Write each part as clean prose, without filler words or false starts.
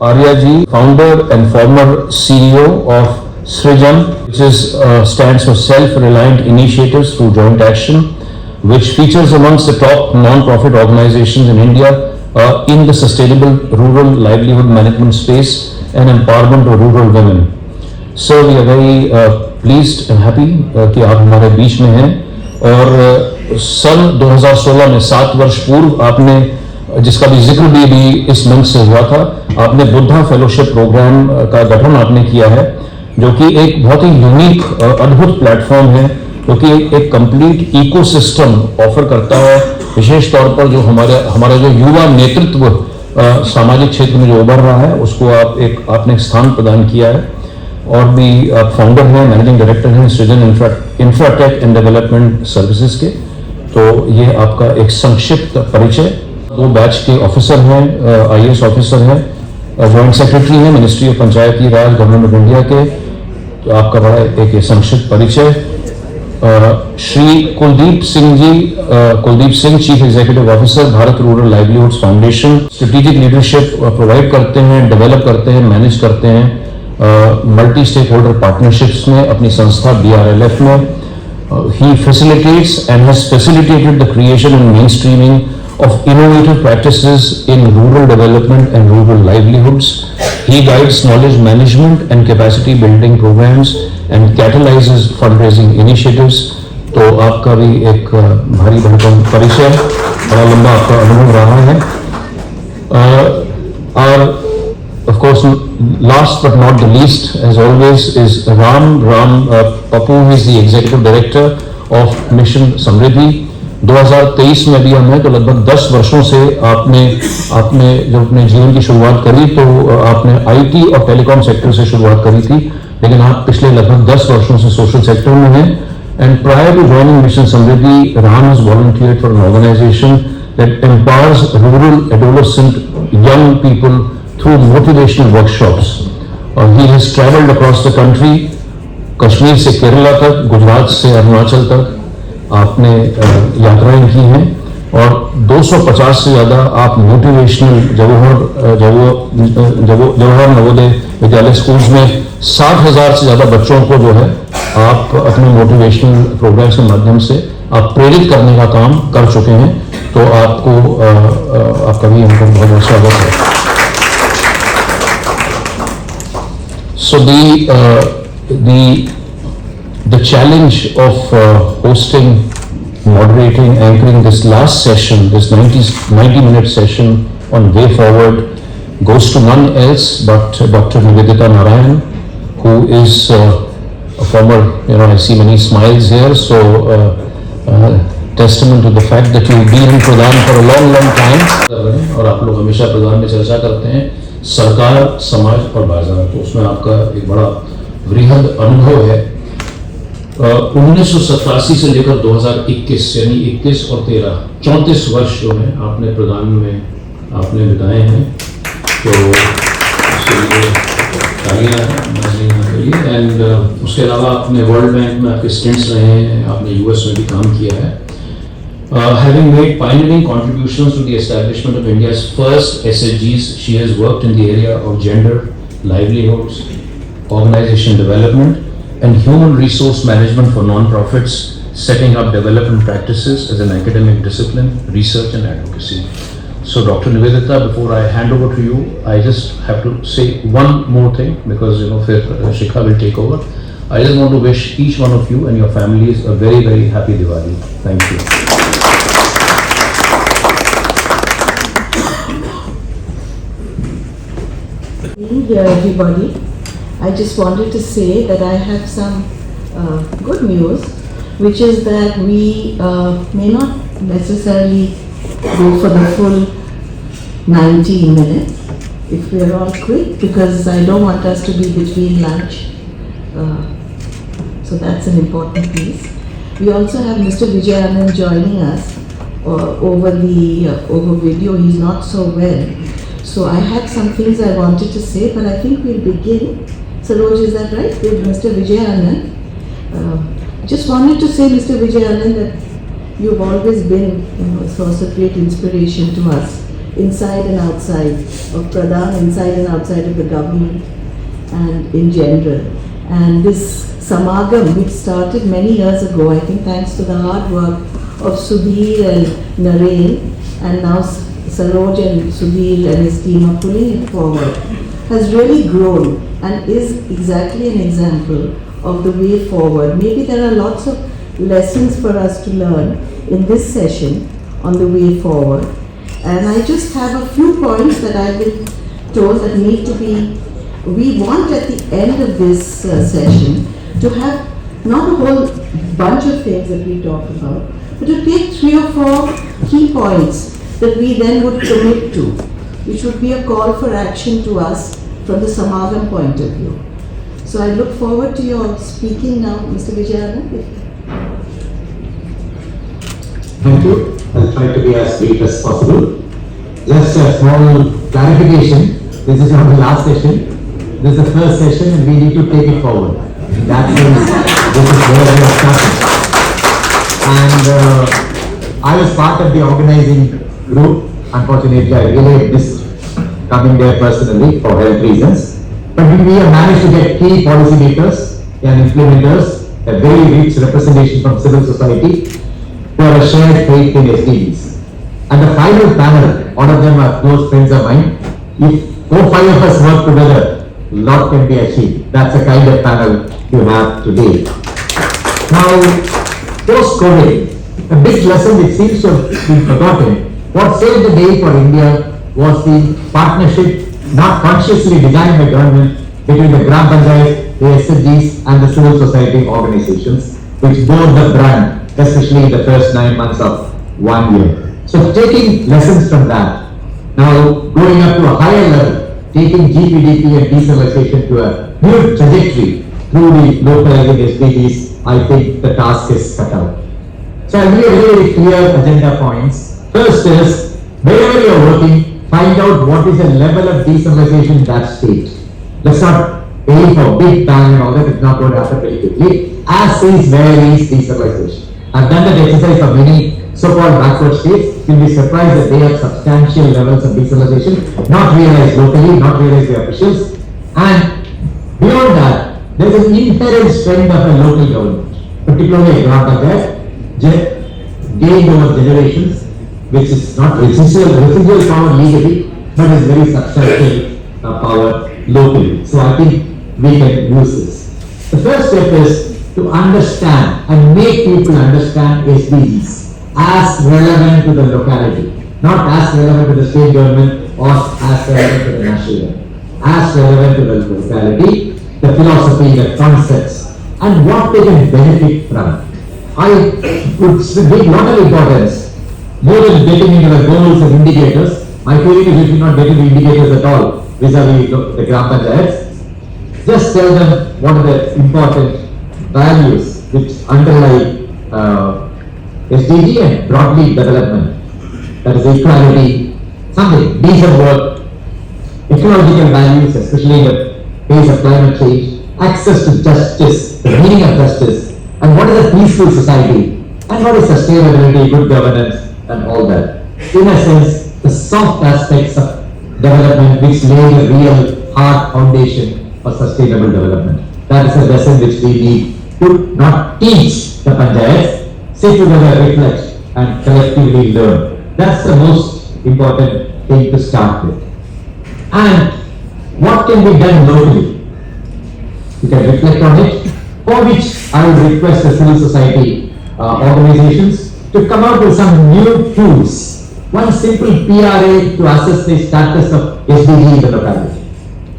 Arya ji, founder and former CEO of SRIJAM, which stands for Self-Reliant Initiatives Through Joint Action, which features amongst the top non-profit organizations in India in the sustainable rural livelihood management space and empowerment of rural women. So we are very pleased and happy कि आप हमारे बीच में हैं और सन 2016 में 7 वर्ष पूर्व आपने, जिसका भी जिक्र भी इस मंच से हुआ था, आपने बुद्धा फेलोशिप प्रोग्राम का गठन आपने किया है, जो कि एक बहुत ही यूनिक अद्भुत प्लेटफॉर्म है, जो कि एक कंप्लीट इकोसिस्टम ऑफर करता है, विशेष तौर पर जो हमारा जो युवा नेतृत्व सामाजिक क्षेत्र में जो उभर रहा है, उसको आपने स्थान प्रदान किया है। और भी आप फाउंडर हैं, मैनेजिंग डायरेक्टर हैं सृजन इंफ्राटेक एंड डेवलपमेंट सर्विसेज के। तो ये आपका एक संक्षिप्त परिचय। 2 बैच के ऑफिसर हैं, IAS ऑफिसर हैं, जॉइंट सेक्रेटरी हैं ministry of Panchayati Raj government of India के। तो आपका बड़ा एक संक्षिप्त परिचय। Shri Kuldeep Singh chief executive officer, Bharat rural livelihoods foundation, strategic leadership provide करते हैं, डेवलप करते हैं, मैनेज करते हैं मल्टी स्टेक होल्डर पार्टनरशिप्स में अपनी संस्था BRLF में। He facilitates and has facilitated the creation and mainstreaming of innovative practices in rural development and rural livelihoods. He guides knowledge management and capacity building programs and catalyzes fundraising initiatives. तो आपका भी एक भारी भरकम परिचय, बड़ा लंबा आपका अनुभव रहा है। और of course last but not the least as always is Ram Papu, who is the executive director of Mission Samriddhi। 2023 में भी हम हैं, तो लगभग 10 वर्षों से आपने जब अपने जीवन की शुरुआत करी तो आपने IT और टेलीकॉम सेक्टर से शुरुआत करी थी, लेकिन आप पिछले लगभग 10 वर्षों से सोशल सेक्टर में हैं। And prior to joining mission Samriddhi, Ram has volunteered for an organisation that empowers rural adolescent young people through motivational workshops. और he has travelled across the country, Kashmir से केरला तक, गुजरात से अरुणाचल तक आपने यात्राएं की हैं, और 250 से ज़्यादा आप मोटिवेशनल जवाहर नवोदय विद्यालय स्कूल्स में 60,000 से ज़्यादा बच्चों को जो है आप अपने मोटिवेशनल प्रोग्राम्स के माध्यम से आप प्रेरित करने का काम कर चुके हैं। तो आपका भी यहाँ पर बहुत बहुत स्वागत है। So the challenge of hosting, moderating, anchoring this last session, this 90-minute session on way forward, goes to none else but Dr. Nivedita Narayan, who is a former, I see many smiles here, so testament to the fact that you've been in PRADAN for a long time। और आप लोग हमेशा PRADAN में चर्चा करते हैं सरकार, समाज और बाजार, तो उसमें आपका एक बड़ा वृहद अनुभव है। 1987 से लेकर 2021 यानी 21 और 13 34 वर्ष जो है आपने प्रदान में आपने बिताए हैं, तो उसके लिए तालियां के लिए। एंड उसके अलावा आपने वर्ल्ड बैंक में आपके स्टेंट्स रहे हैं, आपने US में भी काम किया है। Having made pioneering contributions to the establishment of India's first SDGs, she has worked in the area of gender, livelihoods, organization development and human resource management for non-profits, setting up development practices as an academic discipline, research and advocacy. So Dr. Nivedita, before I hand over to you, I just have to say one more thing, because Shikha will take over. I just want to wish each one of you and your families a very, very happy Diwali. Thank you. Here everybody. I just wanted to say that I have some good news, which is that we may not necessarily go for the full 90 minutes if we are all quick, because I don't want us to be between lunch. So that's an important piece. We also have Mr. Vijay Anand joining us over video. He's not so well. So I had some things I wanted to say, but I think we'll begin. Saroj, is that right? With Mr. Vijay Anand. Just wanted to say, Mr. Vijay Anand, that you've always been a source of great inspiration to us inside and outside of PRADAN, inside and outside of the government and in general. And this SAMAGAM, which started many years ago, I think thanks to the hard work of Sudhir and Naren, and now Saroj and Sudhir and his team are pulling it forward, has really grown and is exactly an example of the way forward. Maybe there are lots of lessons for us to learn in this session on the way forward. And I just have a few points that I've been told that need to be, we want at the end of this session to have not a whole bunch of things that we talk about, but to take 3 or 4 key points that we then would commit to, which would be a call for action to us from the SAMAGAM point of view. So I look forward to your speaking now, Mr. Vijayanand. Thank you. I'll try to be as brief as possible. Just a small clarification. This is not the last session. This is the first session and we need to take it forward. In that sense, this is where we are starting. And I was part of the organizing group. Unfortunately, I really missed coming there personally for health reasons. But we have managed to get key policy makers and implementers, a very rich representation from civil society, who have a shared faith in SDGs. And the final panel, all of them are close friends of mine. If all 5 of us work together, a lot can be achieved. That's the kind of panel you have today. Now, post-COVID, a big lesson which seems to have been forgotten. What saved the day for India was the partnership, not consciously designed by government, between the Gram Panchayat, the SDGs and the civil society organizations, which bore the brand, especially in the first 9 months of 1 year. So taking lessons from that, now going up to a higher level, taking GPDP and decentralization to a new trajectory through the localizing SDGs, I think the task is cut out. So I'll give you very clear agenda points. First is, wherever you are working, find out what is the level of decentralization in that state. Let's not aim for big bang and all that, it's not going to happen very quickly. As is, where is decentralization? I've done that exercise for many so-called backward states. You'll be surprised that they have substantial levels of decentralization, not realized locally, not realized by officials. And beyond that, there's an inherent strength of a local government, particularly a Gram Panchayat, gained over generations, which is not residual power legally, but is very substantial power locally. So I think we can use this. The first step is to understand and make people understand SDGs as relevant to the locality, not as relevant to the state government or as relevant to the national government, as relevant to the locality, the philosophy, the concepts, and what they can benefit from. I would give a lot of importance, more than getting into the goals and indicators. My feeling is we should not get into indicators at all vis-a-vis the Gram Panchayats. Just tell them what are the important values which underlie SDG and broadly development. That is equality, something, decent work, ecological values, especially in the face of climate change, access to justice, the meaning of justice, and what is a peaceful society, and what is sustainability, good governance, and all that. In a sense, the soft aspects of development which lay the real hard foundation for sustainable development. That is a lesson which we need to not teach the panchayats, sit together, reflect, and collectively learn. That's the most important thing to start with. And what can be done locally? You can reflect on it, for which I would request the civil society organizations to come out with some new tools. One simple PRA to assess the status of SDG in the locality.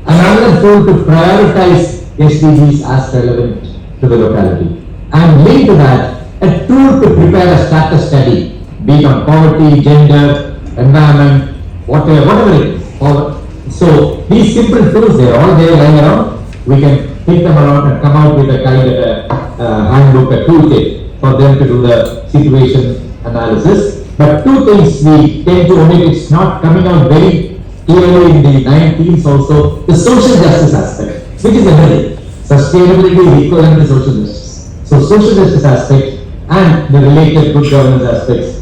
Another tool to prioritize SDGs as relevant to the locality. And linked to that, a tool to prepare a status study, be it on poverty, gender, environment, whatever it is. So these simple tools, they're all there lying around. We can take them around and come out with a kind of a handbook, a toolkit for them to do the situation analysis. But two things we tend to omit, it's not coming out very clearly in the 19th also, the social justice aspect, which is everything. Sustainability is equivalent to social justice. So social justice aspect and the related good governance aspects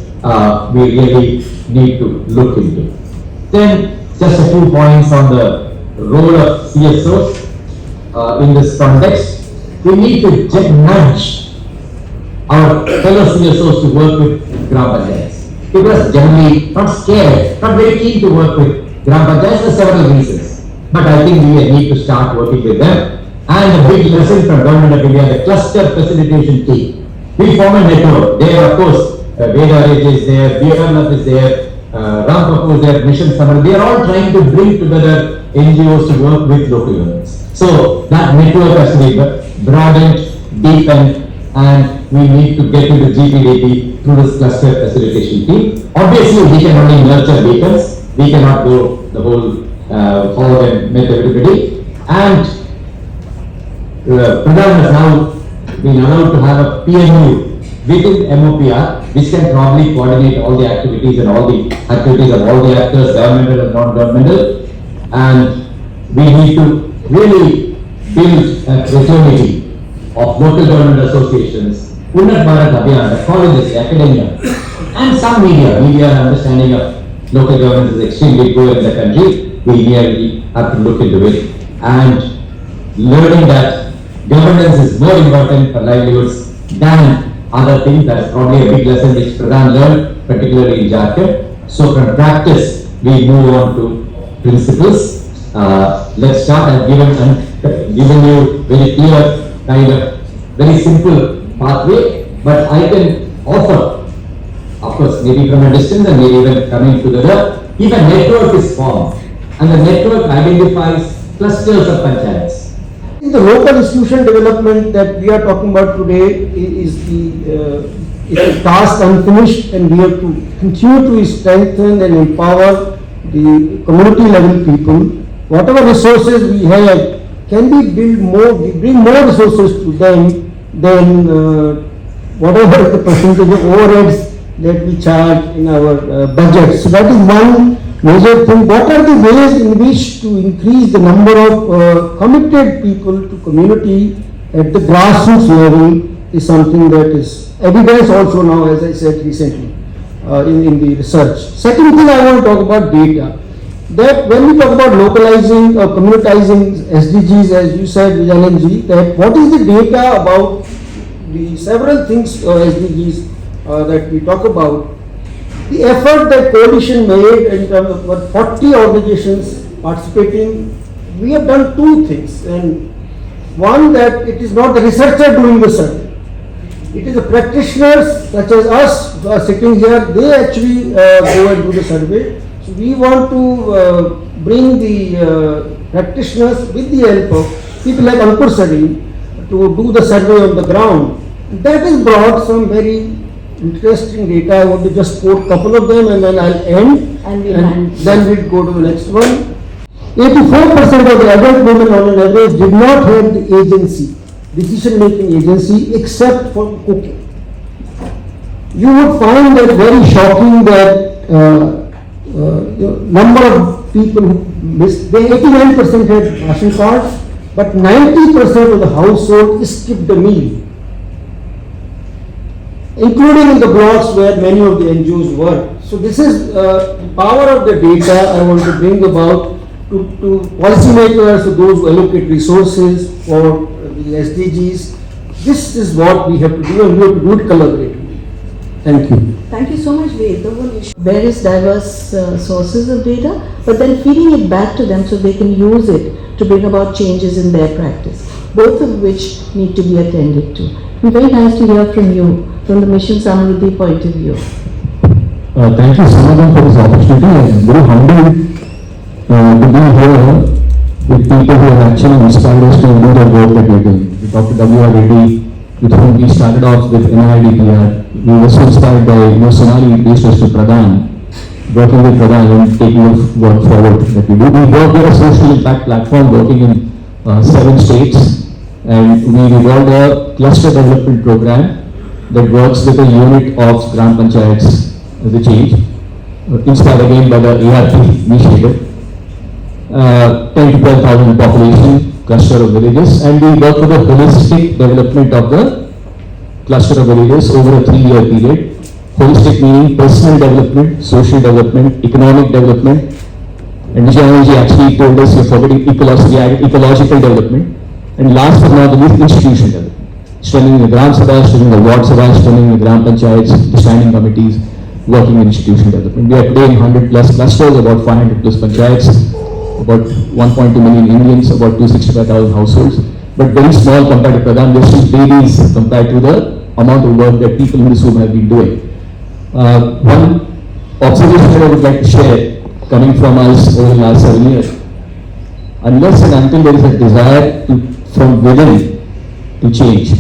we really need to look into. Then just a few points on the role of CSOs in this context. We need to nudge our fellow CSOs to work with Gram Panchayats. People are generally not scared, not very keen to work with Gram Panchayats for several reasons. But I think we need to start working with them. And a big lesson from Government of India, the cluster facilitation team. We form a network. There, of course, Vedaraj is there, BRNF is there, Rampapu is there, Mission Samar. They are all trying to bring together NGOs to work with local governments. So that network has to be broadened, deepened, and we need to get into GPDP through this cluster facilitation team. Obviously, we can only nurture beacons. We cannot go the whole forward and make everybody. And PRADAN has now been allowed to have a PNU within MOPR, which can probably coordinate all the activities and all the activities of all the actors, governmental and non-governmental. And we need to really build a fraternity of local government associations, Unnat Bharat Abhiyan, the colleges, the academia, and some media. Media understanding of local government is extremely poor in the country. We really have to look into it. And learning that governance is more important for livelihoods than other things. That's probably a big lesson which PRADAN learned, particularly in Jharkhand. So from practice, we move on to principles. Let's start. I've given you very clear, kind of very simple pathway, but I can offer, of course, maybe from a distance and maybe even coming together, if a network is formed and the network identifies clusters of panchayats. The local institution development that we are talking about today is a task unfinished, and we have to continue to strengthen and empower the community level people. Whatever resources we have, can we build more, bring more resources to them than whatever the percentage of overheads that we charge in our budget. So that is one major thing. What are the ways in which to increase the number of committed people to community at the grassroots level is something that is evidence also now, as I said recently, in the research. Second thing I want to talk about data. That when we talk about localizing or communitizing SDGs, as you said, Vijayanji, that what is the data about the several things SDGs that we talk about. The effort that coalition made in terms of what 40 organizations participating, we have done two things. And one, that it is not the researcher doing the survey. It is the practitioners such as us who are sitting here, they actually go and do the survey. So we want to bring the practitioners with the help of people like Ankur Sari to do the survey on the ground. That has brought some very interesting data. I want to just quote a couple of them and then I'll end. And then we'll go to the next one. 84% of the adult women on an average did not have the agency, decision-making agency, except for cooking. You would find that very shocking that number of people who missed, 89% had ration cards, but 90% of the household skipped a meal, including in the blocks where many of the NGOs work. So this is the power of the data I want to bring about to policymakers, to those who allocate resources for the SDGs. This is what we have to do, and we have to do it collaboratively. Thank you. Thank you so much, Ved. The whole issue, various diverse sources of data, but then feeding it back to them so they can use it to bring about changes in their practice, both of which need to be attended to. It would be very nice to hear from you, from the Mission Samruddhi point of view. Thank you, SAMAGAM, for this opportunity. I'm very humbled to be here with people who have actually inspired us to do the work that we're doing. Dr. W.R. Reddy, with whom we started off with NIDPR. We were so inspired by Sonali introduced us to PRADAN, working with PRADAN and taking the work forward that we do. We work with a social impact platform working in 7 states, and we evolved a cluster development program that works with a unit of Gram Panchayats as a change, inspired again by the ARP initiative. 10 to 12,000 population cluster of villages, and we work with a holistic development of the cluster of villages over a 3-year period. Holistic meaning personal development, social development, economic development, And Vijay actually told us you're forgetting ecological development. And last but not the least, institutional development. Strengthening the Gram Sabha, strengthening the Ward Sabha, strengthening the Gram Panchayats, the standing committees, working in institutional development. We are today in 100 plus clusters, about 500 plus panchayats, about 1.2 million Indians, about 265,000 households. But very small compared to PRADAN, we're still babies compared to the amount of work that people in this room have been doing. One observation that I would like to share, coming from us over the last 7 years, unless and until there is a desire from within to change,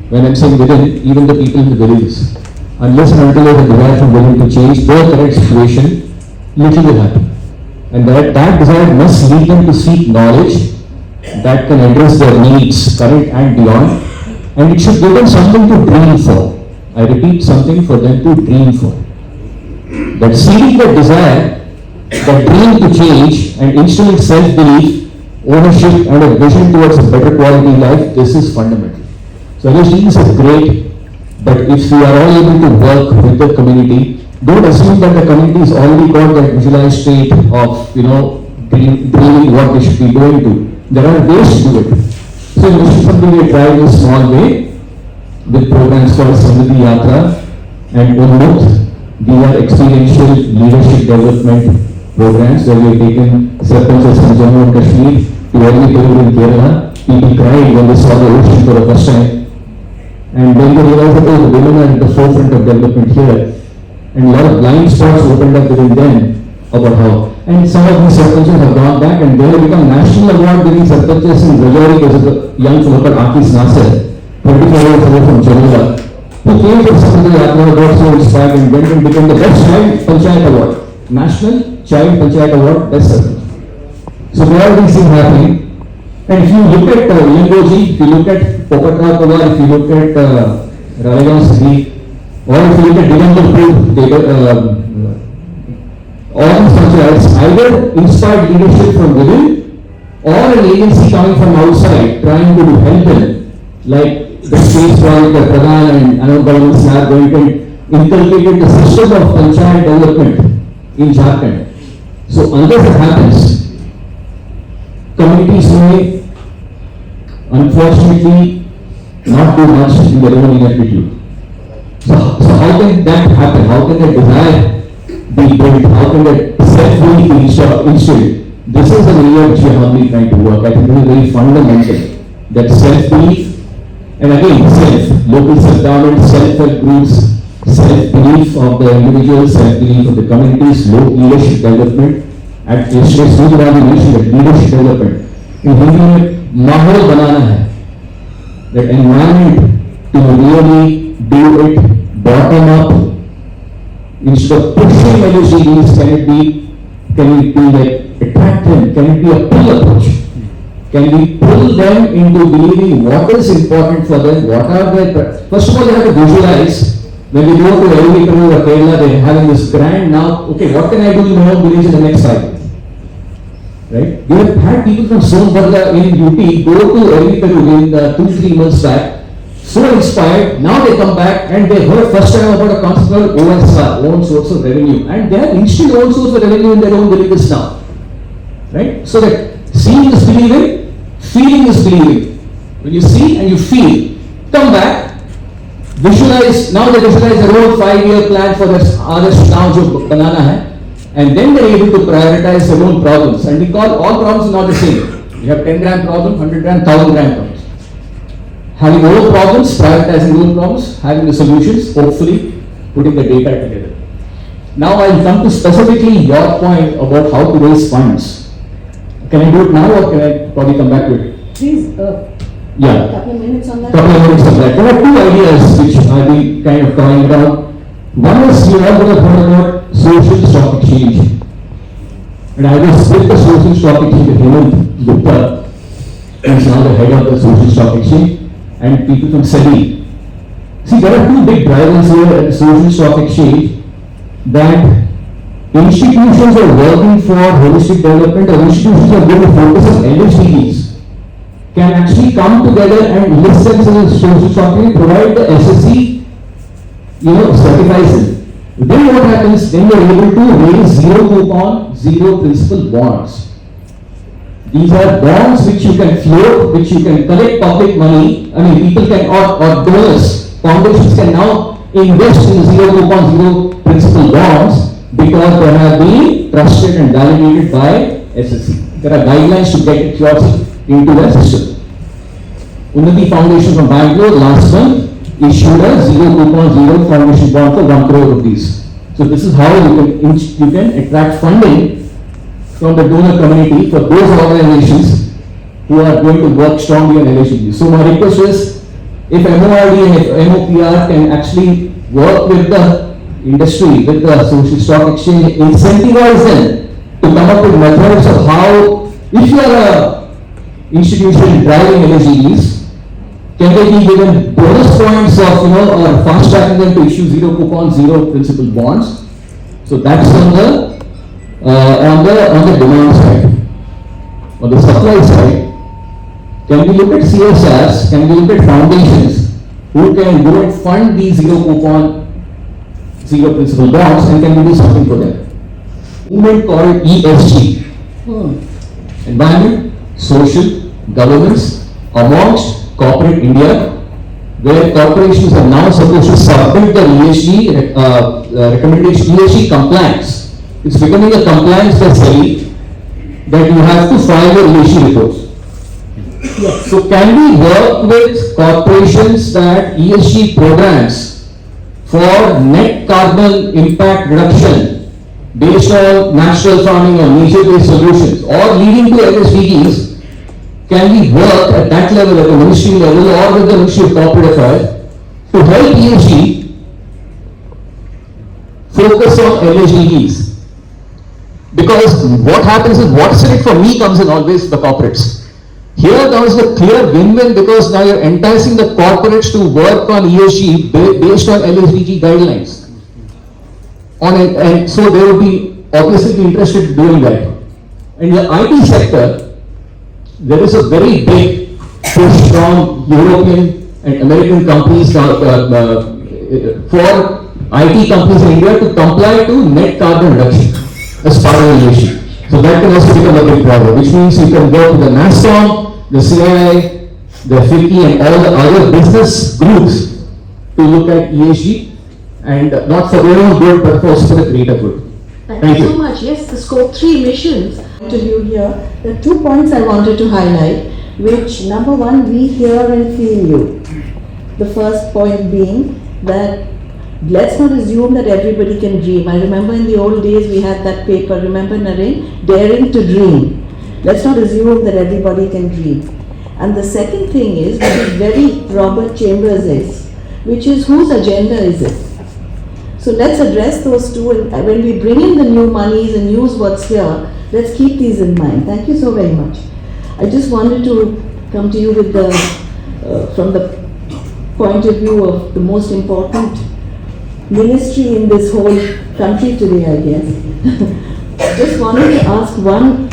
when I'm saying within, even the people in the villages, unless and until there is a desire from within to change their current situation, little will happen. And that desire must lead them to seek knowledge that can address their needs, current and beyond, and it should give them something to dream for. I repeat, something for them to dream for. That seeing that desire, that dream to change and instilling self-belief, ownership and a vision towards a better quality life, this is fundamental. So SDGs are great, but if we are all able to work with the community, don't assume that the community is already got that visualized state of, dreaming what they should be going to. There are ways to do it. So this is something we tried in a small way with programs called Samriddhi Yatra and Unmukt. These are experiential leadership development programs where we have taken sarpanchs from Jammu and Kashmir to every people in Kerala. People cried when they saw the ocean for the first time. And then they realized that, oh, the women are at the forefront of development here. And a lot of blind spots opened up within them about how. And some of these sarpanchs have gone back and they have become national award-winning sarpanchs in Rajori. There was a young fellow called Akis Nasser, 25 years old from Jammu, who came to Samriddhi Yatra, got so inspired and went and became the best child panchayat award. National Child Panchayat Award, best sarpanch. So there are these things happening. And if you look at Lingoji, if you look at Popatra Kova, if you look at Ralegaon City, or if you look at Digambarpur, all these panchayats either inspired leadership from within or an agency coming from outside trying to help them, like the states project that PRADAN and another governments are going to inculcate the system of panchayat development in Jharkhand. So unless it happens, communities may unfortunately not do much in their own ineptitude. So how can that happen? How can that desire be built? How can that self-belief be instilled? This is an area which we are humbly trying to work. I think this is very fundamental. That self-belief, and again, local self-government, self-help groups, self-belief of the individuals, self-belief of the communities, leadership development. At yesterday, Sudhirani mentioned that leadership development. In Hindi में माहौल बनाना है. That environment to really do it bottom up. Instead of pushing SDGs, can it be like attractive? Can it be a pull approach? Can we pull them into believing what is important for them? What are their, first of all, they have to visualize. When they go to every Peru or Kerala, they are having this grand now, okay, what can I do in my own village in the next 5 years? Right? We have had people from Sonbarga in UP go to every Peru in 2-3 months back, so inspired, now they come back and they heard first time about a concept called OSR, own source of revenue, and they have instant own source of revenue in their own villages now. Right? So that seeing is believing, feeling is believing. When you see and you feel, come back, visualize, now they visualize their own 5-year plan for this others now jo banana hai, and then they're able to prioritize their own problems. And we call all problems not the same. You have 10 gram problem, 100 gram, 1000 gram problems. Having your own problems, prioritizing your own problems, having the solutions, hopefully putting the data together. Now I'll come to specifically your point about how to raise funds. Can I do it now or can I probably come back to it? Please, Yeah. couple of minutes on that. Couple of minutes of that. There are 2 ideas which I'll be kind of talking about. One is you all would have heard about social stock exchange. And I was with the social stock exchange with Hemant Gupta, who is now the head of the social stock exchange, and people from SEBI. See, there are 2 big drivers here at the social stock exchange, that institutions are working for holistic development, or institutions are going to focus on SDGs, can actually come together and list themselves as social stock exchange, provide the SSC, certifies them. Then what happens? Then you are able to raise zero coupon, zero principal bonds. These are bonds which you can float, which you can collect public money. I mean, people can, or donors, foundations can now invest in zero coupon, zero principal bonds because they have been trusted and validated by SSC. There are guidelines to get yours into the system. Unnati Foundation from Bangalore last month issued a zero coupon, zero foundation bond for 1 crore rupees. So this is how you can attract funding from the donor community for those organizations who are going to work strongly on LHD. So my request is, if MORD and if MOPR can actually work with the industry, with the social stock exchange, incentivize them to come up with methods of how, if you are a institution driving LHDs, can they be given bonus points of, or fast tracking them to issue zero coupon, zero principal bonds? So that's on the demand side. On the supply side, can we look at CSRs, can we look at foundations who can go and fund these zero coupon, zero principal bonds, and can we do something for them? Movement called ESG. Environment, social, governance, amongst corporate India, where corporations are now supposed to submit the ESG recommendation, ESG compliance. It's becoming a compliance by SEBI that you have to file your ESG reports. Yes. So can we work with corporations that ESG programs for net carbon impact reduction based on natural farming or nature-based solutions or leading to SDGs? Can we work at that level, at the ministry level or with the Ministry of Corporate Affairs to help ESG focus on SDGs? Because what happens is, what's in it for me comes in always the corporates. Here comes the clear win-win because now you're enticing the corporates to work on ESG based on LSDG guidelines. And so they will be obviously interested in doing that. In the IT sector, there is a very big push from European and American companies for IT companies in India to comply to net carbon reduction as part of the ESG. So that can also become a big problem, which means you can go to the NASCOM, the CII, the FICCI and all the other business groups to look at ESG and not for their own good but also for the greater good. Thank you so much. Yes, the Scope 3 emissions. To you here, there are 2 points I wanted to highlight, which number one, we hear and feel you. The first point being that let's not assume that everybody can dream. I remember in the old days we had that paper, remember Naren? Daring to Dream. Let's not assume that everybody can dream. And the second thing is, which is very Robert Chambers is, which is whose agenda is it? So let's address those two, and when we bring in the new monies and use what's here, let's keep these in mind. Thank you so very much. I just wanted to come to you with the, from the point of view of the most important ministry in this whole country today, I guess. Just wanted to ask one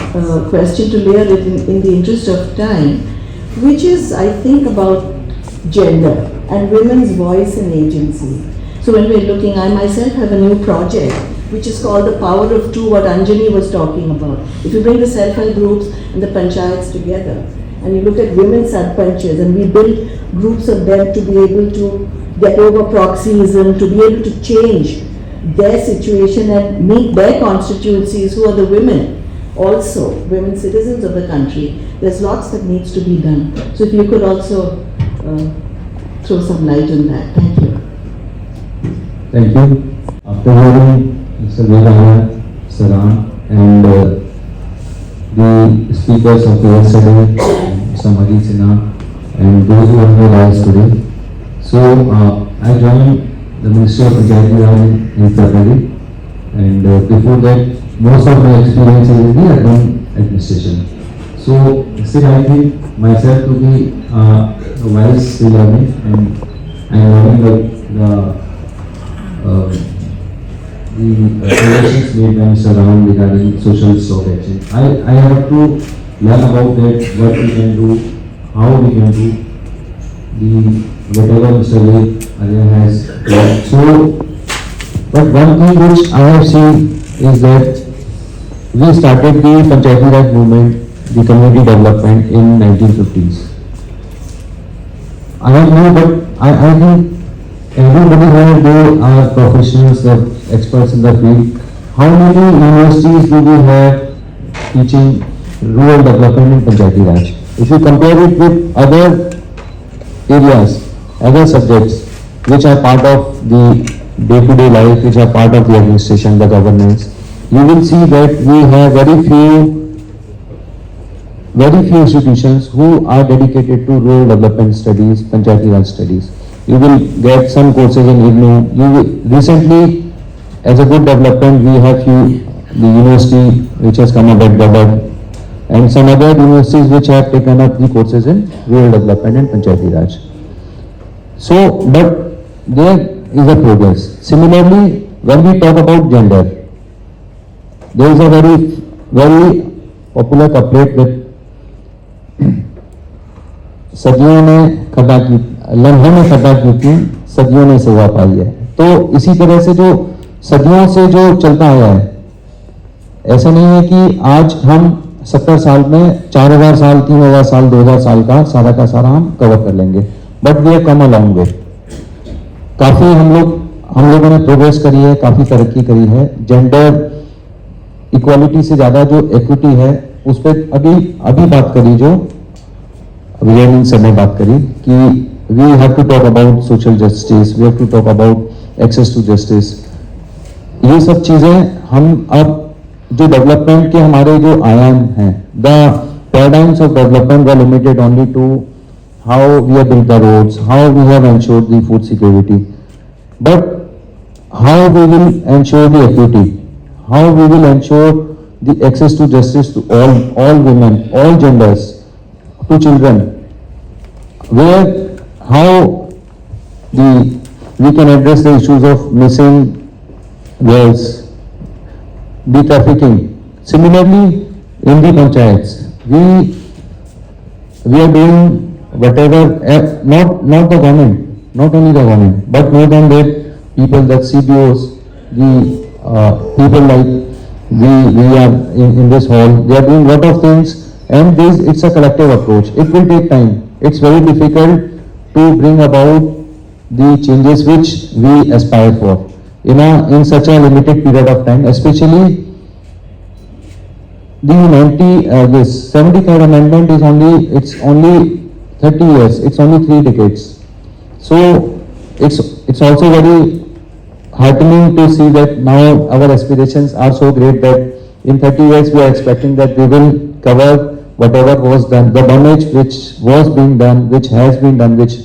question to layer it in the interest of time, which is, I think, about gender and women's voice and agency. So when we're looking, I myself have a new project which is called The Power of Two, what Anjani was talking about. If you bring the self-help groups and the panchayats together, and you look at women sarpanchas, and we build groups of them to be able to get over proxyism, to be able to change their situation and meet their constituencies, who are the women, also women citizens of the country. There's lots that needs to be done. So if you could also throw some light on that. Thank you. Thank you. After hearing Mr. Vedana, Saran, and the speakers of the yesterday, Mr. Majid Sinha, and those who have realized today. So, I joined the Ministry of Panchayati in February, and before that, most of my experience is in the urban administration. So, still I think myself to be a wise learning, and I am learning the suggestions made by Mr. Ram regarding social stock exchange. I have to learn about that, what we can do, how we can do, whatever Mr. Ray has done. So But one thing which I have seen is that we started the Panchayati Raj movement, the community development in 1950s. I don't know, but I think everybody here, they are professionals, they're experts in the field. How many universities do we have teaching rural development in Panchayati Raj? If you compare it with other areas, other subjects, which are part of the day-to-day life, which are part of the administration, the governance, you will see that we have very few institutions who are dedicated to rural development studies, Panchayati Raj studies. You will get some courses in IGNOU. Recently, as a good development, we have the university which has come up at Gadad, and some other universities which have taken up the courses in rural development and Panchayati Raj. So, but there is a progress. Similarly, when we talk about gender, there is a very popular couplet that सदियों ने खता की, लम्हों ने खता की थी, सदियों ने सेवा पाई है। तो इसी तरह से जो सदियों से जो चलता आया है, ऐसा नहीं है कि आज हम 70 साल में 4000 साल, 3000 साल, 2000 साल का सारा हम कवर कर लेंगे, but we have come a long way. काफी हम लोगों ने प्रोग्रेस करी है, काफी तरक्की करी है। जेंडर इक्वालिटी से ज्यादा जो इक्विटी है, उस पर अभी बात करी, जो विजय सर ने बात करी कि we have to talk about social justice, we have to talk about access to justice. ये सब चीजें हम अब जो डेवलपमेंट के हमारे जो आयाम हैं, the paradigms of development were limited only to how we have built the roads, how we have ensured the food security, but how we will ensure the equity, how we will ensure the access to justice to all women, all genders, to children, where how we can address the issues of missing girls, the trafficking. Similarly, in the panchayats, we are doing whatever, not the government, not only the government, but more than that, people, the CBOs, the people like we are in this hall, they are doing lot of things, and it's a collective approach. It will take time. It's very difficult to bring about the changes which we aspire for in such a limited period of time, especially the 73rd amendment is only 30 years, it's only 3 decades. So it's also very heartening to see that now our aspirations are so great that in 30 years we are expecting that we will cover whatever was done, the damage which was being done, which has been done, which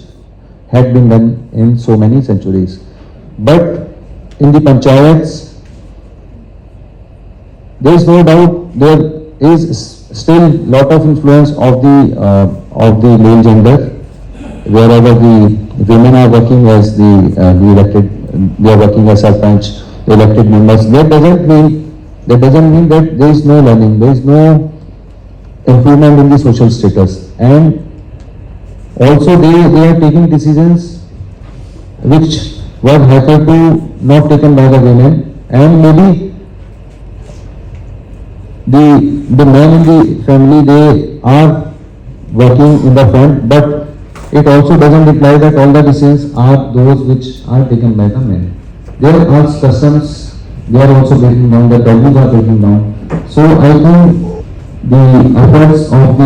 had been done in so many centuries. But in the panchayats, there is no doubt there is still lot of influence of the male gender, wherever the women are working as the elected, they are working as sarpanch, elected members. That doesn't mean that there is no learning, there is no improvement in the social status, and also they are taking decisions which were hitherto not taken by the women, and maybe the men in the family, they are working in the front, but it also doesn't imply that all the decisions are those which are taken by the men. There are customs, they are also breaking down, the values are breaking down. So I think the efforts of the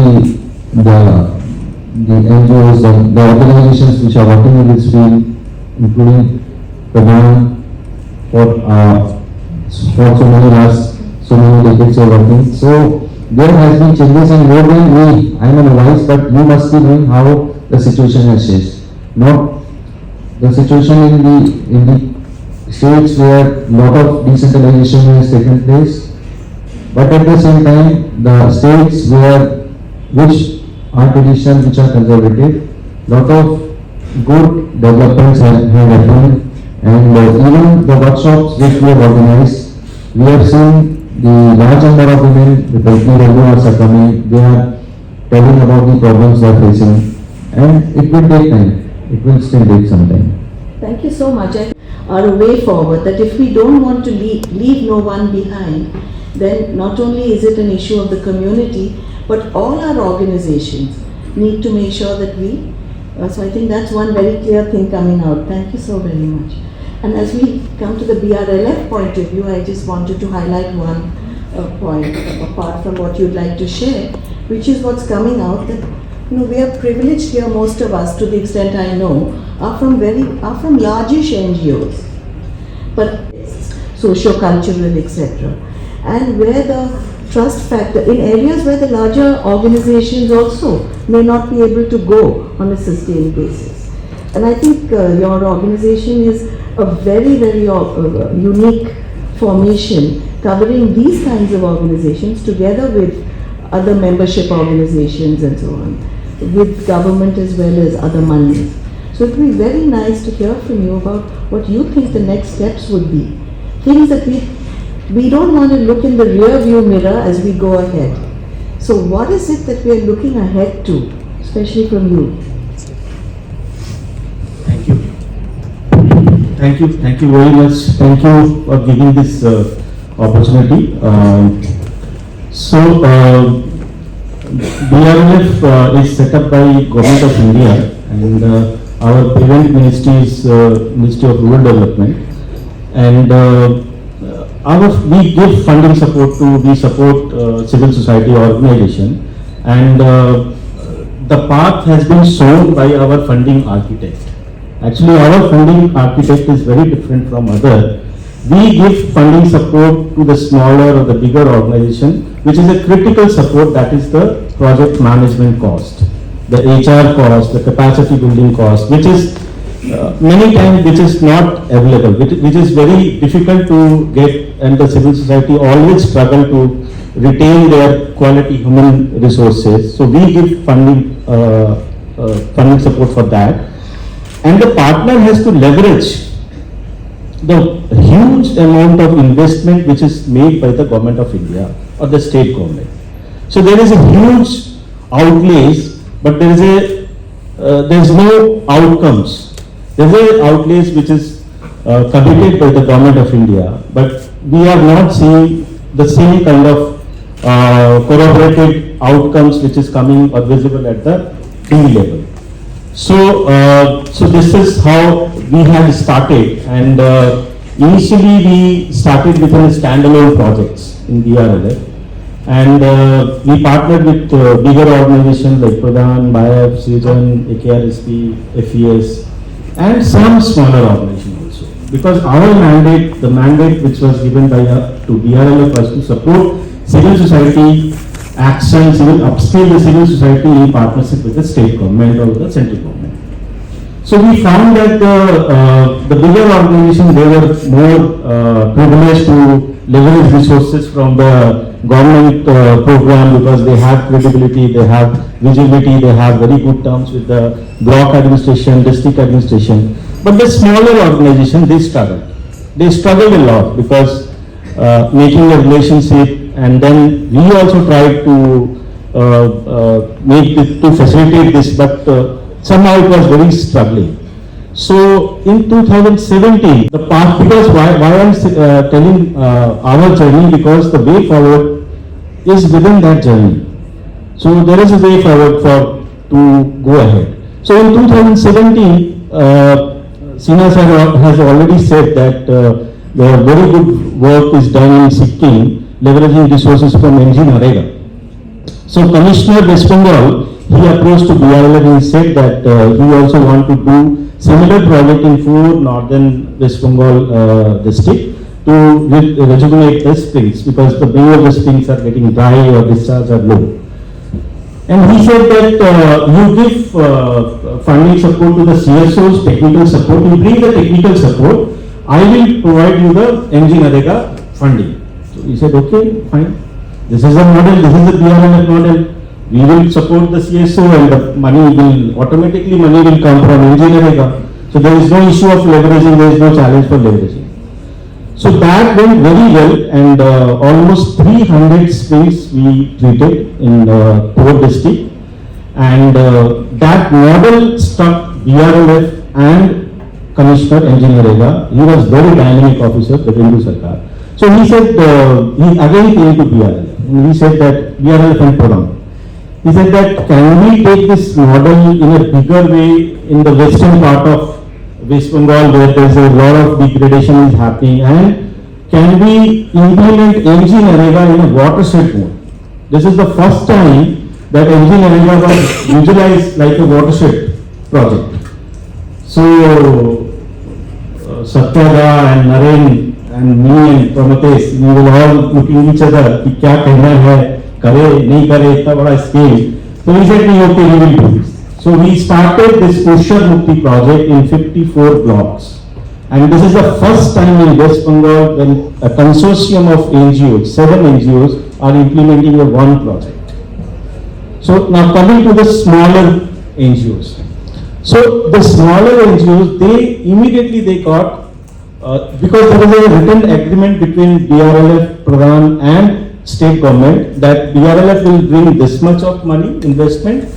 NGOs, the organizations which are working in this field, including PRADAN, for so many years, so many decades are working. So there has been changes, and more than me, I am an advice, but you must be knowing how the situation has changed. Not the situation in the states where lot of decentralization has taken place, but at the same time the states which are traditional, which are conservative, lot of good developments have happened, and even the workshops which we have organized, we have seen the large number of women with the regulars are coming, they are telling about the problems they are facing. And it will take time. It will still take some time. Thank you so much. are a way forward, that if we don't want to leave no one behind, then not only is it an issue of the community, but all our organizations need to make sure that we, so I think that's one very clear thing coming out. Thank you so very much. And as we come to the BRLF point of view, I just wanted to highlight one point, apart from what you'd like to share, which is what's coming out, that we are privileged here, most of us, to the extent I know, are from largish NGOs, but socio-cultural, etc. And where the trust factor, in areas where the larger organizations also may not be able to go on a sustained basis. And I think your organization is a very, very unique formation, covering these kinds of organizations together with other membership organizations and so on, with government as well as other monies. So it would be very nice to hear from you about what you think the next steps would be. Things that we don't want to look in the rear view mirror as we go ahead. So what is it that we are looking ahead to, especially from you? Thank you. Thank you very much. Thank you for giving this opportunity. BRLF is set up by Government of India, and our parent ministry is Ministry of Rural Development, and we give funding support we support civil society organization, and the path has been shown by our funding architect. Actually, our funding architect is very different from other. We give funding support to the smaller or the bigger organization, which is a critical support, that is the project management cost, the HR cost, the capacity building cost, which is many times which is not available, which is very difficult to get, and the civil society always struggle to retain their quality human resources. So we give funding support for that, and the partner has to leverage the huge amount of investment which is made by the Government of India or the state government. So there is a huge outlays, but there is no outcomes. There is a outlays which is committed by the Government of India, but we are not seeing the same kind of corroborated outcomes which is coming or visible at the field level. So this is how we had started, and initially we started with standalone projects in BRLF, and we partnered with bigger organizations like PRADAN, BIAF, SRIJAN, AKRSP, FES, and some smaller organizations also. Because our mandate, the mandate which was given by to BRLF was to support civil society action, upscale the civil society in partnership with the state government or the central government. So we found that the bigger organizations, they were more privileged to leverage resources from the government program, because they have credibility, they have visibility, they have very good terms with the block administration, district administration. But the smaller organizations, they struggled. They struggled a lot because making a relationship, and then we also tried to facilitate this, but somehow it was very struggling. So in 2017, the path, because why I'm telling our journey, because the way forward is within that journey. So there is a way forward to go ahead. So in 2017, Sina sir has already said that the very good work is done in Sikkim, leveraging resources from NREGA. So Commissioner West Bengal, he approached to BRLF and said that he also want to do similar project in 4 northern West Bengal district to rejuvenate the springs, because the many of the springs are getting dry or discharge are low. And he said that you give funding support to the CSOs, technical support, you bring the technical support, I will provide you the NREGA funding. So he said, okay, fine. This is the model, this is the BRLF model. We will support the CSO, and the money will come from NREGA. So there is no issue of leveraging, there is no challenge for leveraging. So that went very well, and almost 300 springs we treated in Port district, and that model struck BRLF and Commissioner Engineer. He was very dynamic officer, the Hindu Sarkar. So he said, he again came to BRL, and he said that BRL and PRADAN. He said that can we take this model in a bigger way in the western part of West Bengal where there is a lot of degradation is happening, and can we implement MG Narega in a watershed mode? This is the first time that MG Narega was visualized like a watershed project. So Satyada and Naren and me and Prometheus, we will all looking at each other कि क्या कहना है, करे नहीं करे, इतना बड़ा scale. So we said, okay, we will do this. So we started this Ushar Mukti project in 54 blocks. And this is the first time in West Bengal when a consortium of NGOs, 7 NGOs are implementing a one project. So now coming to the smaller NGOs. So the smaller NGOs, they immediately got, because there was a written agreement between BRLF, PRADAN and state government that BRLF will bring this much of money, investment,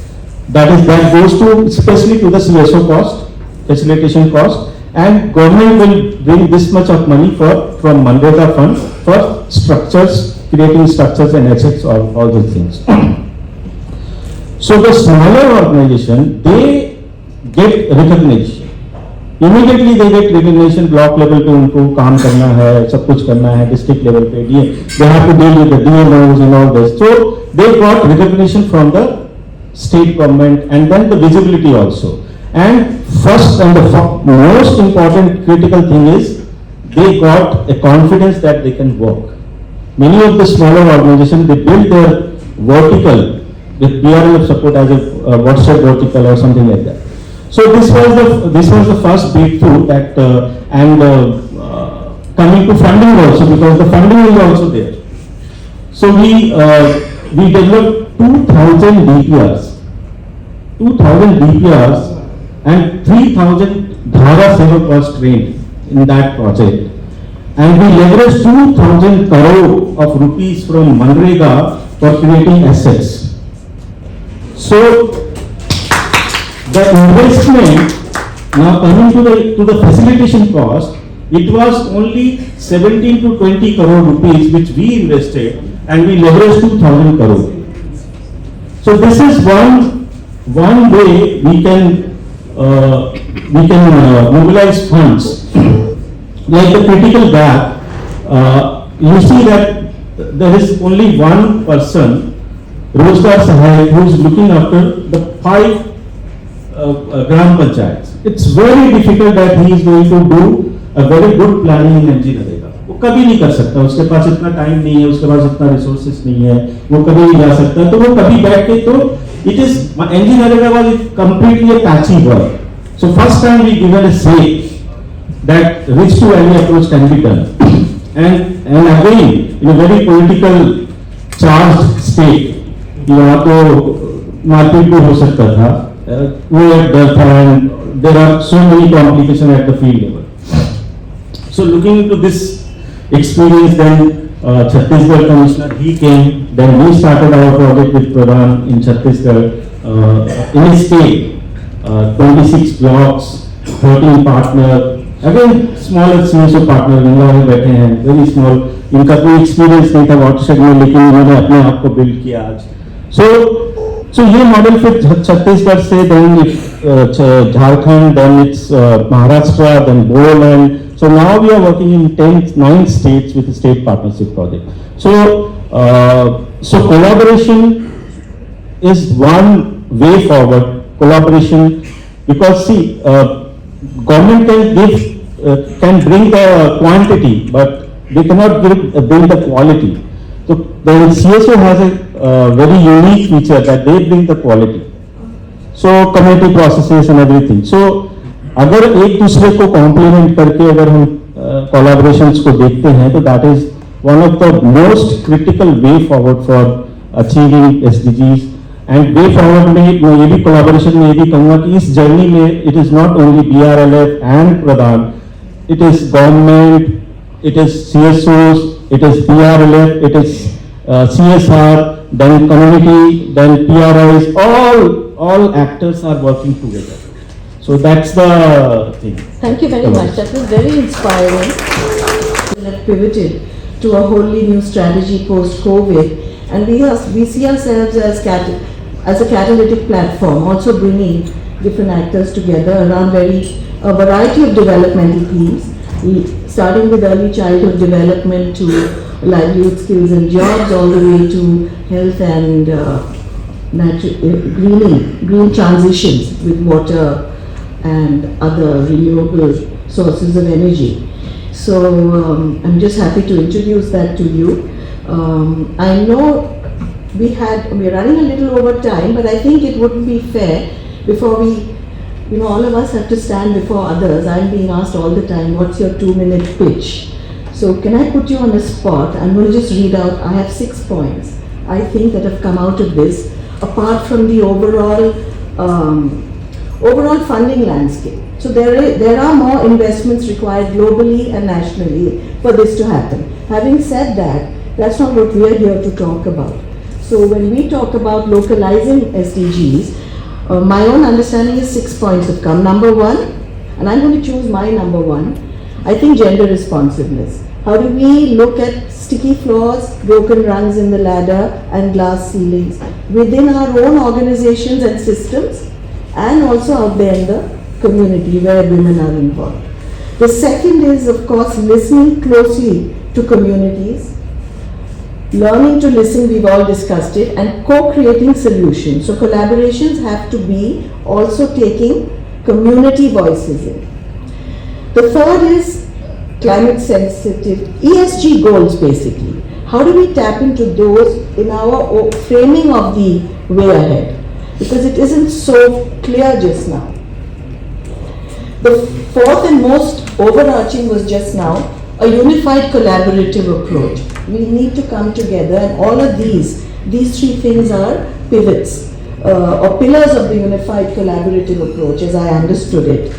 that goes to, especially to the CSO cost, facilitation cost, and government will bring this much of money from Manrega fund for structures, creating structures and assets, all those things. So the smaller organization, they get recognition. Immediately they get recognition, block level पे उनको काम करना है, सब कुछ करना है, district level पे, they have to deal with the DMOs and all this. So they got recognition from the state government and then the visibility also. And first and the most important critical thing is they got a confidence that they can work. Many of the smaller organizations, they build their vertical with BRLF support as a WhatsApp vertical or something like that. So this was the first breakthrough that coming to funding also, because the funding is also there. So we developed 2,000 DPRs and 3,000 Dhara Sevak was trained in that project. And we leveraged 2,000 crore of rupees from Manrega for creating assets. So the investment, now coming to the facilitation cost, it was only 17 to 20 crore rupees which we invested, and we leveraged 2,000 crore. So this is one way we can mobilize funds. Like the critical gap, you see that there is only one person, Rozgar Sahayak, who is looking after the 5 Gram Panchayats. It's very difficult that he is going to do a very good planning in MG Narega. वो कभी नहीं कर सकता, उसके पास इतना time नहीं है, उसके पास इतना रिसोर्सेस नहीं है, वो कभी नहीं जा सकता, तो वो कभी बैठ के तो it is MG Narega was completely a patchy work. So first time we given a say that rich to valley approach can be done, and again in a very political charged state, यहाँ तो मारपीट भी हो सकता था, वो एक डर था, and there are so many complications at the field level. So looking into this experience, then Chhattisgarh Commissioner, he came, then we started our project with PRADAN in Chhattisgarh, in a state, 26 blocks, 13 partner, again smaller CSO partner, India में बैठे हैं, very small, इनका कोई experience नहीं था watershed में, लेकिन इन्होंने अपने आप को build किया आज. So ये मॉडल फिर छत्तीसगढ़ से, then Jharkhand, then it's Maharashtra, then Bodoland. So now we are working in 9 states with a state partnership project. So collaboration is one way forward. Collaboration, because see, government can bring the quantity, but they cannot bring the quality. So the CSO has a very unique feature that they bring the quality. So community processes and everything. So अगर एक दूसरे को complement करके अगर हम collaborations को देखते हैं, तो that is one of the most critical way forward for achieving SDGs. And way forward में मैं ये भी कोलैबोरेशन में ये भी कहूँगा कि इस जर्नी में it is not only BRLF and PRADAN, it is government, it is CSOs, it is BRLF, it is CSR, then community, then PRIs, all actors are working together. So that's the thing. Thank you very much. That was very inspiring. We have pivoted to a wholly new strategy post-COVID, and we see ourselves as a catalytic platform, also bringing different actors together around a variety of developmental themes, starting with early childhood development to livelihood skills and jobs, all the way to health and green transitions with water and other renewable sources of energy. So I'm just happy to introduce that to you. I know we're running a little over time, but I think it wouldn't be fair before all of us have to stand before others. I'm being asked all the time, what's your 2-minute pitch? So can I put you on the spot? I'm going to just read out, I have 6 points I think that have come out of this, apart from the overall funding landscape. So there are more investments required globally and nationally for this to happen. Having said that, that's not what we are here to talk about. So when we talk about localizing SDGs, my own understanding is 6 points have come. Number 1, and I'm going to choose my number 1, I think gender responsiveness. How do we look at sticky floors, broken rungs in the ladder and glass ceilings within our own organizations and systems, and also out there in the community where women are involved. The second is, of course, listening closely to communities, learning to listen, we've all discussed it, and co-creating solutions. So collaborations have to be also taking community voices in. The third is climate sensitive ESG goals, basically. How do we tap into those in our framing of the way ahead? Because it isn't so clear just now. The fourth and most overarching was just now a unified collaborative approach. We need to come together, and all of these 3 things are pivots or pillars of the unified collaborative approach as I understood it.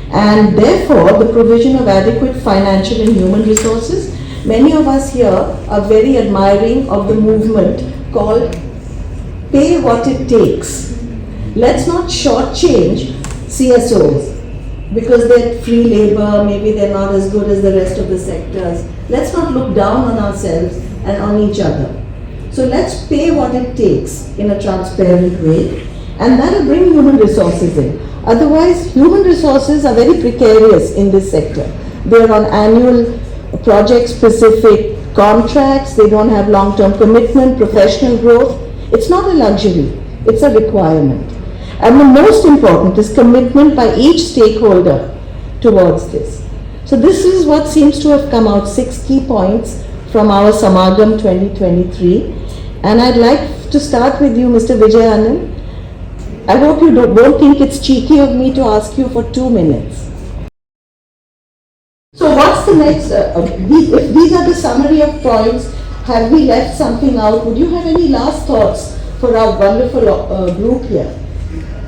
And therefore the provision of adequate financial and human resources. Many of us here are very admiring of the movement called pay what it takes. Let's not shortchange CSOs because they're free labor, maybe they're not as good as the rest of the sectors. Let's not look down on ourselves and on each other. So let's pay what it takes in a transparent way, and that will bring human resources in. Otherwise, human resources are very precarious in this sector. They're on annual project-specific contracts, they don't have long-term commitment, professional growth. It's not a luxury, it's a requirement. And the most important is commitment by each stakeholder towards this. So this is what seems to have come out, 6 key points from our SAMAGAM 2023. And I'd like to start with you, Mr. Vijay Anand. I hope you won't think it's cheeky of me to ask you for 2 minutes. So what's the next, if these are the summary of points, have we left something out? Would you have any last thoughts for our wonderful group here?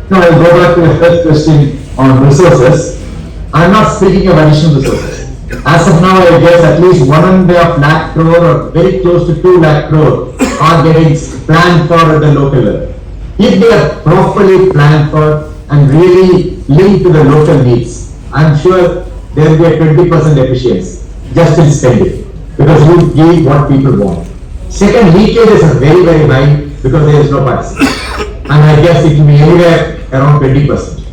No, I'll go back to the first question on resources. I'm not speaking of additional resources. As of now, I guess at least 1.5 lakh crore or very close to 2 lakh crore are getting planned for at the local level. If they are properly planned for and really linked to the local needs, I'm sure there will be a 20% efficiency just in spending because you give what people want. Second, leakages are very, very high because there is no participation. And I guess it will be anywhere around 20%,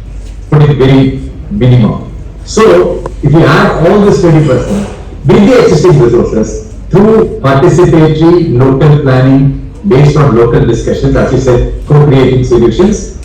put it very minimum. So, if you add all this 20% with the existing resources through participatory local planning based on local discussions, as you said, co-creating solutions,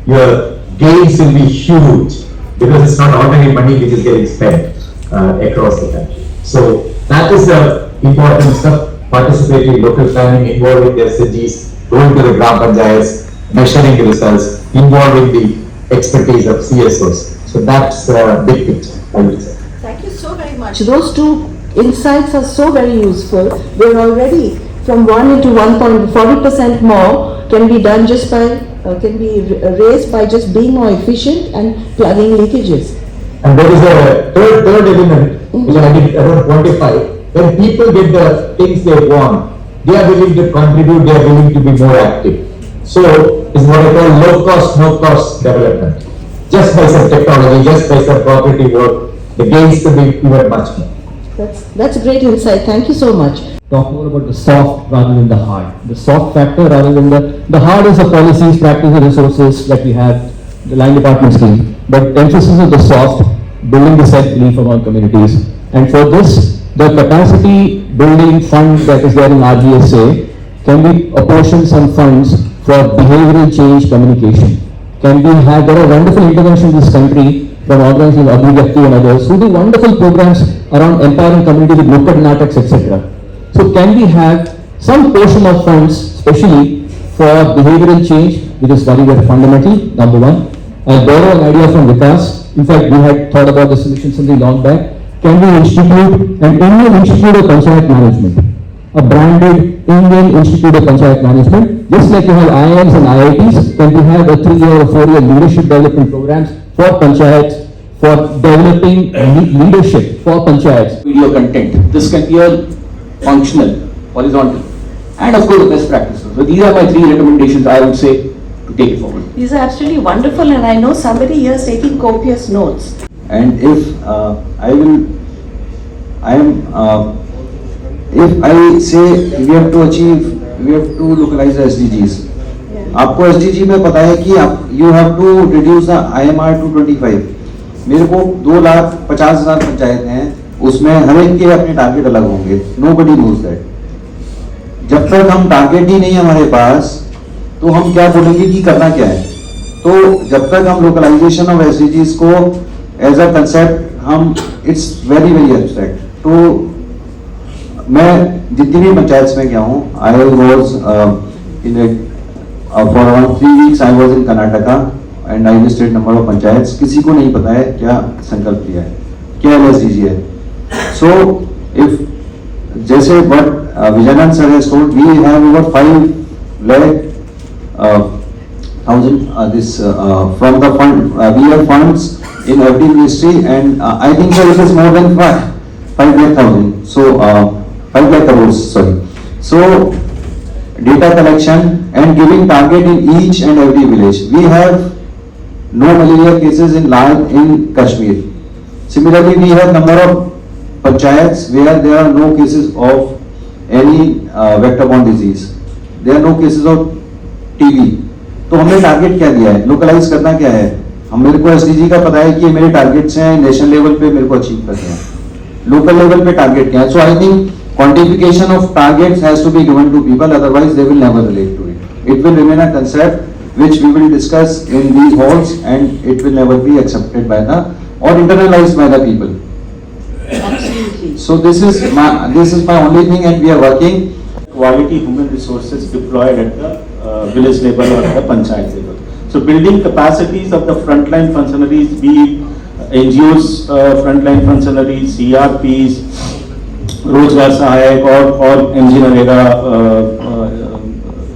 your gains will be huge because it's not ordinary money which is getting spent across the country. So, that is the important stuff, participatory local planning, involving the SDGs, going to the Gram Panchayats, measuring the results, involving the expertise of CSOs. So that's a big picture, I would say. Thank you so very much. Those 2 insights are so very useful. We're already from 1 into 1.40% more can be done just by, can be raised by just being more efficient and plugging leakages. And there is a third element, which I did quantify. When people get the things they want, they are willing to contribute, they are willing to be more active. So, it's what I call low cost, no cost development. just by some technology, just by some cooperative work, the gains could be even much more. That's a great insight. Thank you so much. Talk more about the soft rather than the hard. The soft factor rather than the hard is the policies, practices, resources that we have, the line department scheme. But emphasis of the soft, building the self-belief among communities. And for this, the capacity building fund that is there in RGSA, can we apportion some funds for behavioral change communication? Can we have, there are wonderful interventions in this country from organizations like Abhigakti and others who do wonderful programs around empowering community with Nukkad Nataks, etc. So can we have some portion of funds, especially for behavioral change, which is very, very fundamental, number one. I'll borrow an idea from Vikas. In fact, we had thought about this solution something long back. Can we institute an Indian Institute of Panchayat Management? A branded Indian Institute of Panchayat Management, just like you have IIMs and IITs, can we have a 3-year or 4-year leadership development programs for panchayats, for developing leadership for panchayats? Video content. This can be a functional, horizontal, and of course the best practices. So these are my 3 recommendations I would say to take it forward. These are absolutely wonderful, and I know somebody here is taking copious notes. And if if I say we have to localize the SDGs. आपको SDG में पता है कि you have to reduce the IMR to 25. मेरे को 2,50,000 पंचायत हैं, उसमें हर एक के अपने टारगेट अलग होंगे. Nobody knows that. जब तक हम टारगेट ही नहीं हमारे पास, तो हम क्या बोलेंगे कि करना क्या है. तो जब तक हम लोकलाइजेशन ऑफ SDGs को एज अ कंसेप्ट हम इट्स वेरी वेरी एब्स्ट्रैक्ट. तो मैं जितनी भी पंचायत में गया हूँ, I was in for around 3 weeks I was in Karnataka and I listed number of panchayat. किसी को नहीं पता है क्या संकल्प लिया है, क्या SDG है. सो इफ जैसे but Vijaynath sir has told, we have over 5 lakh thousand this from the fund. We have funds in every ministry, and I think so it is more than 5 lakh thousand. So 5 lakh crores, sorry. So data collection and giving target in each and every village. We have no malaria cases in Kashmir. Similarly, we have number of panchayats where there are no cases of any vector-borne disease. There are no cases of TB. तो हमने target क्या दिया है, localise करना क्या है. हम मेरे को SDG का पता है कि ये मेरे टारगेट्स हैं, नेशनल लेवल पे मेरे को अचीव करते हैं, लोकल लेवल पे टारगेट क्या है. So I think quantification of targets has to be given to people, otherwise they will never relate to it. It will remain a concept which we will discuss in these halls, and it will never be accepted by the or internalized by the people. Absolutely. So this is my only thing, and we are working. Quality human resources deployed at the village level or at the panchayat level. So building capacities of the frontline functionaries, be it NGOs, frontline functionaries, CRPs, Rozgar Sahayak or NGNREGA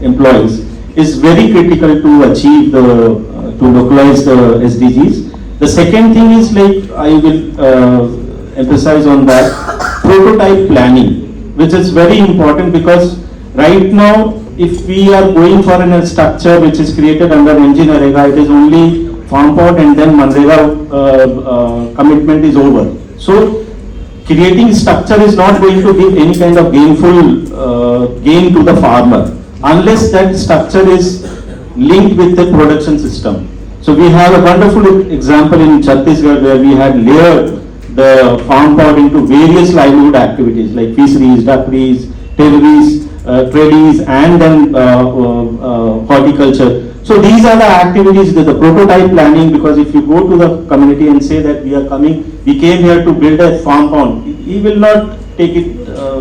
employees, is very critical to achieve to localize the SDGs. The second thing is, like, I will emphasize on that, prototype planning, which is very important, because right now if we are going for a structure which is created under NGNREGA, it is only farm pot and then Manrega commitment is over. So creating structure is not going to give any kind of gain to the farmer unless that structure is linked with the production system. So we have a wonderful example in Chhattisgarh where we had layered the farm pot into various livelihood activities like fisheries, duckeries, dairies, tradies, and then horticulture. So these are the activities, the prototype planning, because if you go to the community and say that we came here to build a farm pond, he will not take it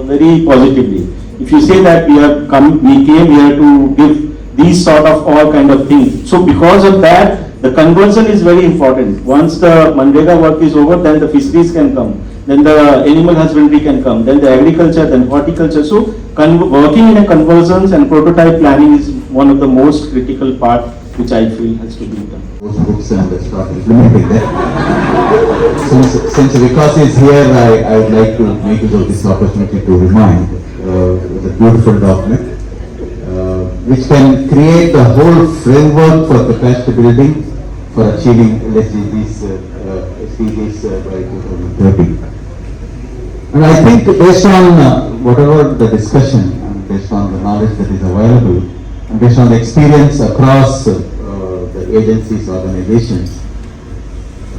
very positively. If you say that we came here to give these sort of all kind of things. So because of that, the conversion is very important. Once the Manrega work is over, then the fisheries can come, then the animal husbandry can come, then the agriculture, then horticulture. So working in a conversions and prototype planning is one of the most critical part which I feel has to be done. Those books and start implementing that. Since Vikas is here, I would like to make use of this opportunity to remind the beautiful document which can create the whole framework for capacity building for achieving SDGs by 2030. And I think based on whatever the discussion, and based on the knowledge that is available, and based on the experience across the agencies, organizations,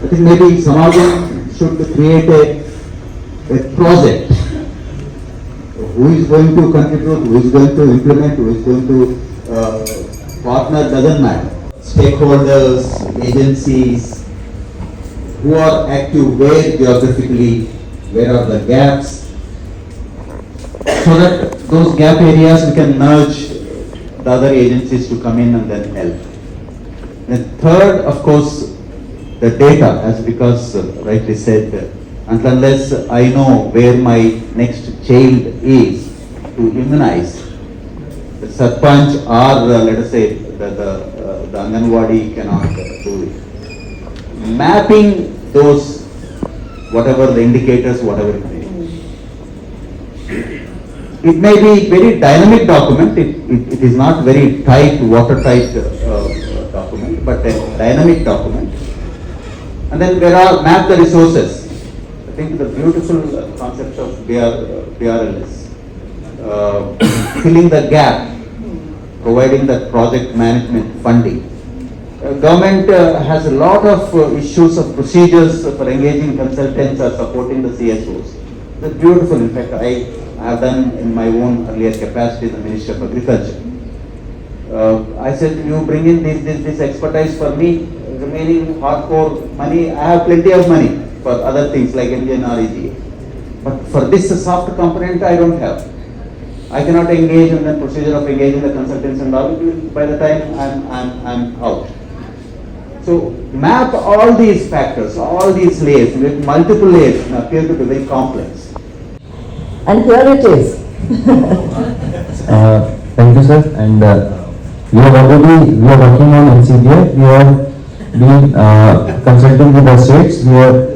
I think maybe SAMAGAM should create a project. Who is going to contribute, who is going to implement, who is going to partner, doesn't matter. Stakeholders, agencies, who are active where geographically, where are the gaps, so that those gap areas we can nudge the other agencies to come in and then help. And third, of course, the data, as because rightly said, unless I know where my next child is to immunize, the sarpanch or let us say the Anganwadi cannot do it. Mapping those, whatever the indicators, whatever it may be. It may be very dynamic document, it is not very tight, watertight document, but a dynamic document. And then there are map the resources. I think the beautiful concept of BRL is filling the gap, providing that project management funding. Government has a lot of issues of procedures for engaging consultants or supporting the CSOs. That's beautiful. In fact, I have done in my own earlier capacity the Ministry of Agriculture. I said, you bring in this expertise for me, remaining hardcore money, I have plenty of money for other things like MGN or EGA. But for this soft component, I don't have. I cannot engage in the procedure of engaging the consultants and all. By the time I'm out. So map all these factors, all these layers, with multiple layers, appear to be very complex. And here it is. Thank you, sir. And we are working on NCBI. We have been consulting with the states. We are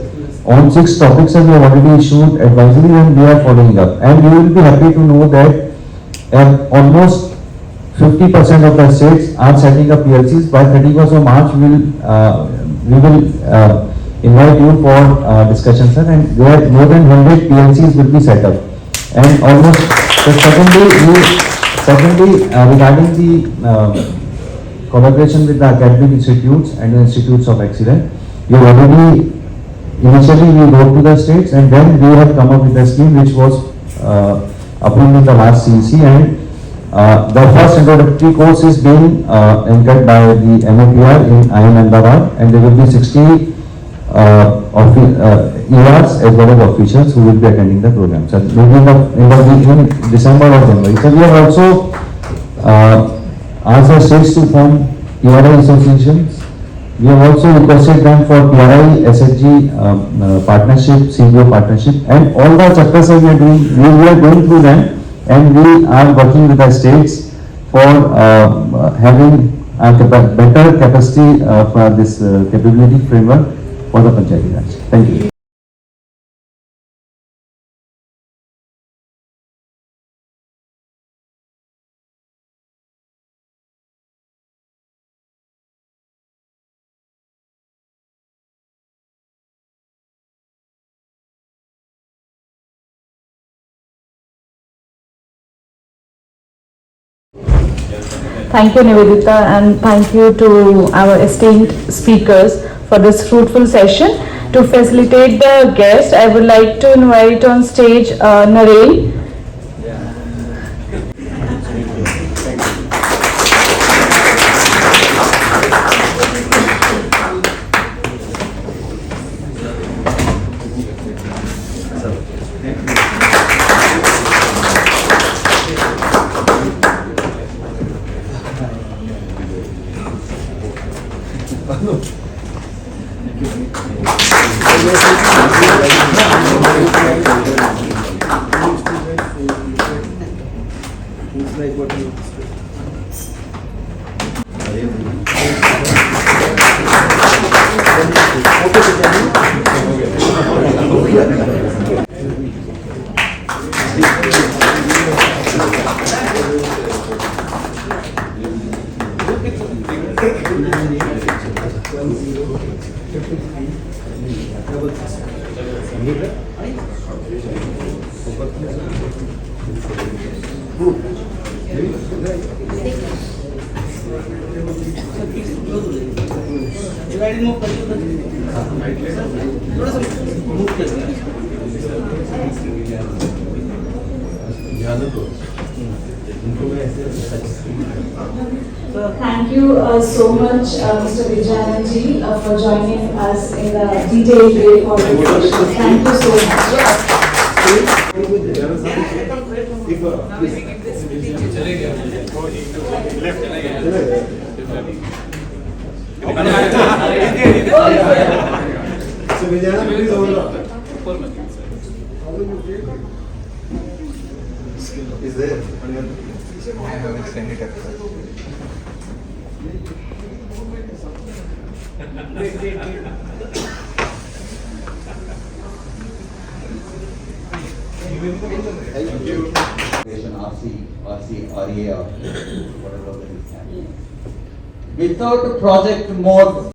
on 6 topics and we have already issued advisory and we are following up. And you will be happy to know that almost 50% of the states are setting up PLCs. By 31st of March, we will invite you for discussion, sir. And there more than 100 PLCs will be set up. And almost, secondly, regarding the collaboration with the academic institutes and the institutes of excellence, you already initially we wrote to the states and then we have come up with a scheme which was approved in the last CEC, and the first introductory course is being anchored by the MAPR in IIM Ahmedabad, and there will be 60 ERs as well as officials who will be attending the program. So maybe in December or January. So we have also asked the states to form ERI associations. We have also requested them for PRI, SSG partnership, CBO partnership, and all the chapters we are doing, we are going through them, and we are working with the states for having a better capacity for this capability framework for the Panchayati Raj. Thank you. Thank you, Nivedita, and thank you to our esteemed speakers for this fruitful session. To facilitate the guest, I would like to invite on stage Narelle. So thank you so much, Mr. Vijayanand ji, for joining us in the detailed way for this session. Thank you so much. Without project mode